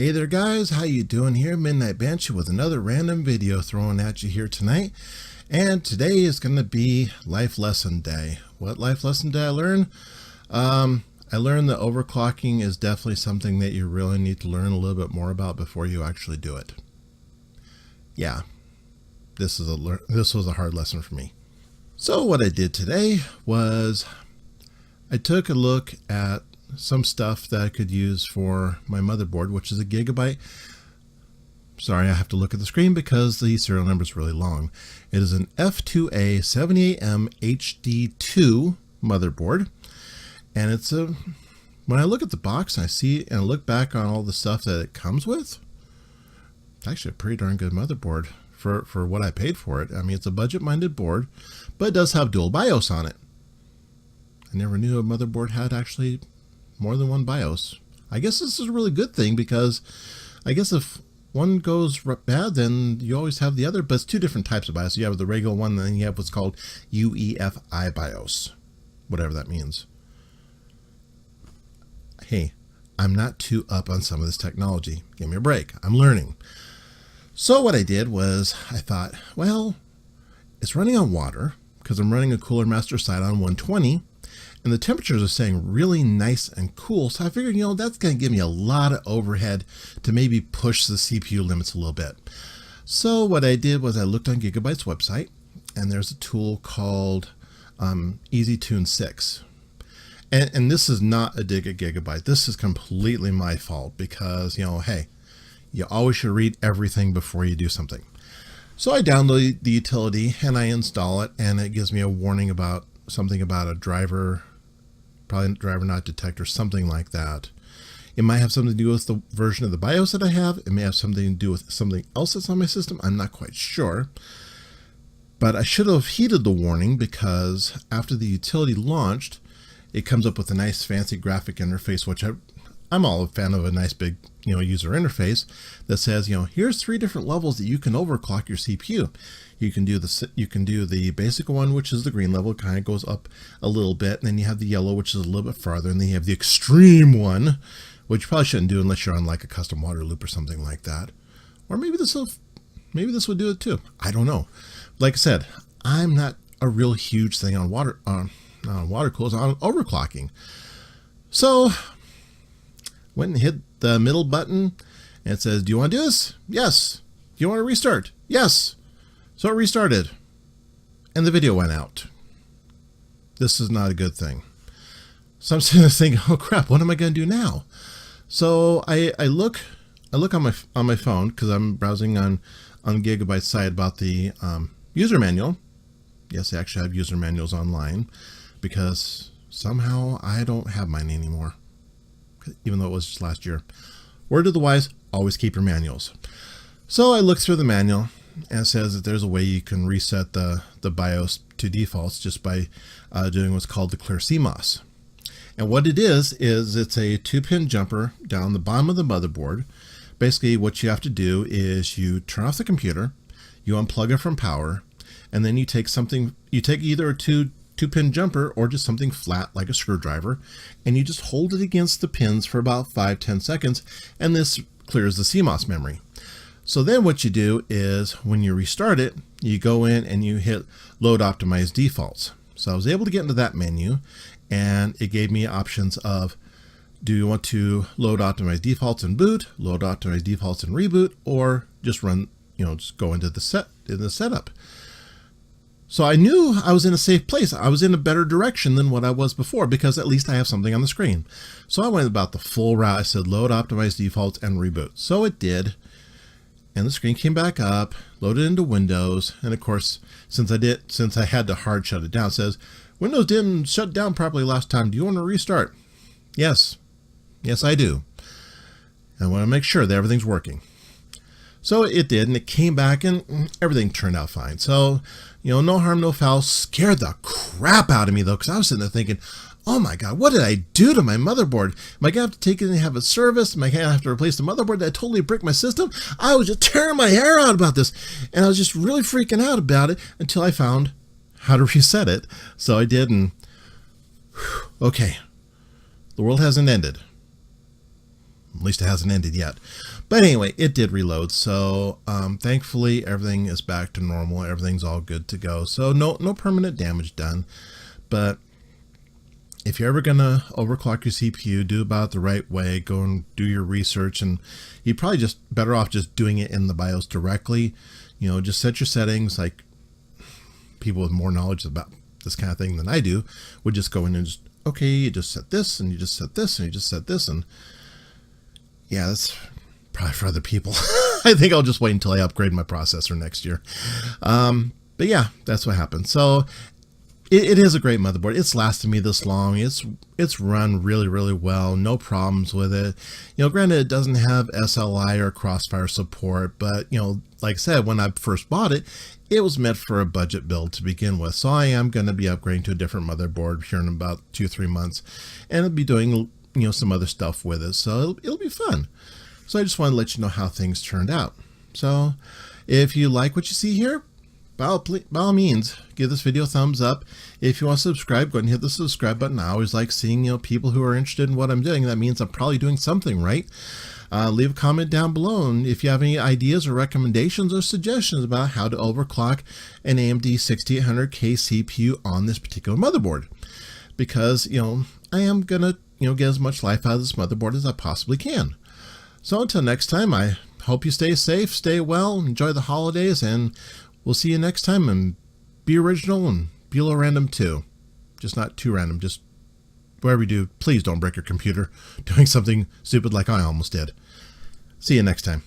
Hey there guys, how you doing here? Midnight Banshee with another random video thrown at you here tonight. And today is going to be life lesson day. What life lesson did I learn? I learned that overclocking is definitely something that you really need to learn a little bit more about before you actually do it. Yeah, this was a hard lesson for me. So what I did today was I took a look at some stuff that I could use for my motherboard, which is a gigabyte. Sorry, I have to look at the screen because the serial number is really long. It is an F2A 78M HD2 motherboard, and it's when I look at the box and I see and I look back on all the stuff that it comes with, it's actually a pretty darn good motherboard for what I paid for it. I mean, it's a budget-minded board, but it does have dual BIOS on it. I never knew a motherboard had actually more than one BIOS. I guess this is a really good thing because I guess if one goes bad, then you always have the other, but it's two different types of BIOS. You have the regular one, and then you have what's called UEFI BIOS, whatever that means. Hey, I'm not too up on some of this technology. Give me a break. I'm learning. So what I did was I thought, well, it's running on water because I'm running a Cooler Master site on 120. And the temperatures are staying really nice and cool. So I figured, that's going to give me a lot of overhead to maybe push the CPU limits a little bit. So what I did was I looked on Gigabyte's website, and there's a tool called EasyTune 6. And this is not a dig at Gigabyte. This is completely my fault because, hey, you always should read everything before you do something. So I download the utility and I install it, and it gives me a warning about something about a driver, probably driver not detect or something like that. It might have something to do with the version of the BIOS that I have. It may have something to do with something else that's on my system. I'm not quite sure. But I should have heeded the warning because after the utility launched, it comes up with a nice fancy graphic interface, which I'm all a fan of a nice big user interface that says, here's 3 different levels that you can overclock your CPU. You can do the basic one, which is the green level, kind of goes up a little bit, and then you have the yellow, which is a little bit farther, and then you have the extreme one, which you probably shouldn't do unless you're on like a custom water loop or something like that. Or maybe this would do it too. I don't know. Like I said, I'm not a real huge thing on water coolers, on overclocking. So went and hit the middle button, and it says, do you want to do this? Yes. Do you want to restart? Yes. So it restarted, and the video went out. This is not a good thing. So I'm sitting there thinking, oh crap, what am I going to do now? So I look on my phone because I'm browsing on Gigabyte's site about the user manual. Yes, I actually have user manuals online because somehow I don't have mine anymore, even though it was just last year. Word of the wise, always keep your manuals. So I looked through the manual, and it says that there's a way you can reset the BIOS to defaults just by doing what's called the clear CMOS. And what it is it's a 2-pin jumper down the bottom of the motherboard. Basically, what you have to do is you turn off the computer, you unplug it from power, and then you take either a 2-pin jumper or just something flat like a screwdriver, and you just hold it against the pins for about 5-10 seconds, and this clears the CMOS memory. So then what you do is when you restart it, you go in and you hit load optimize defaults. So I was able to get into that menu, and it gave me options of, do you want to load optimize defaults and boot, load optimize defaults and reboot, or just run, just go into the setup. So I knew I was in a safe place. I was in a better direction than what I was before because at least I have something on the screen. So I went about the full route. I said load optimize defaults and reboot. So it did. And the screen came back up, loaded into Windows, and of course, since I had to hard shut it down, it says, Windows didn't shut down properly last time. Do you want to restart? Yes. Yes, I do. I want to make sure that everything's working. So it did, and it came back, and everything turned out fine. So, no harm, no foul. Scared the crap out of me, though, because I was sitting there thinking, oh my God, what did I do to my motherboard? Am I going to have to take it and have it serviced? Am I going to have to replace the motherboard? Did I totally brick my system? I was just tearing my hair out about this. And I was just really freaking out about it until I found how to reset it. So I did, and okay, the world hasn't ended. At least it hasn't ended yet. But anyway, it did reload. So thankfully, everything is back to normal. Everything's all good to go. So no permanent damage done. But if you're ever going to overclock your CPU, do about the right way. Go and do your research. And you're probably just better off just doing it in the BIOS directly. Just set your settings. Like people with more knowledge about this kind of thing than I do would just go in and just, okay, you just set this, and you just set this, and you just set this. And yeah, that's probably for other people. I think I'll just wait until I upgrade my processor next year. But yeah, that's what happened. So it is a great motherboard. It's lasted me this long. It's run really, really well. No problems with it. Granted, it doesn't have SLI or Crossfire support, but like I said, when I first bought it, it was meant for a budget build to begin with. So I am going to be upgrading to a different motherboard here in about 2-3 months, and I'll be doing some other stuff with it. So it'll be fun. So I just want to let you know how things turned out. So if you like what you see here, by all means, give this video a thumbs up. If you want to subscribe, go ahead and hit the subscribe button. I always like seeing people who are interested in what I'm doing. That means I'm probably doing something right. Leave a comment down below, and if you have any ideas or recommendations or suggestions about how to overclock an AMD 6800K CPU on this particular motherboard, because I am gonna get as much life out of this motherboard as I possibly can. So until next time, I hope you stay safe, stay well, enjoy the holidays, and we'll see you next time. And be original and be a little random too. Just not too random. Just whatever you do, please don't break your computer doing something stupid like I almost did. See you next time.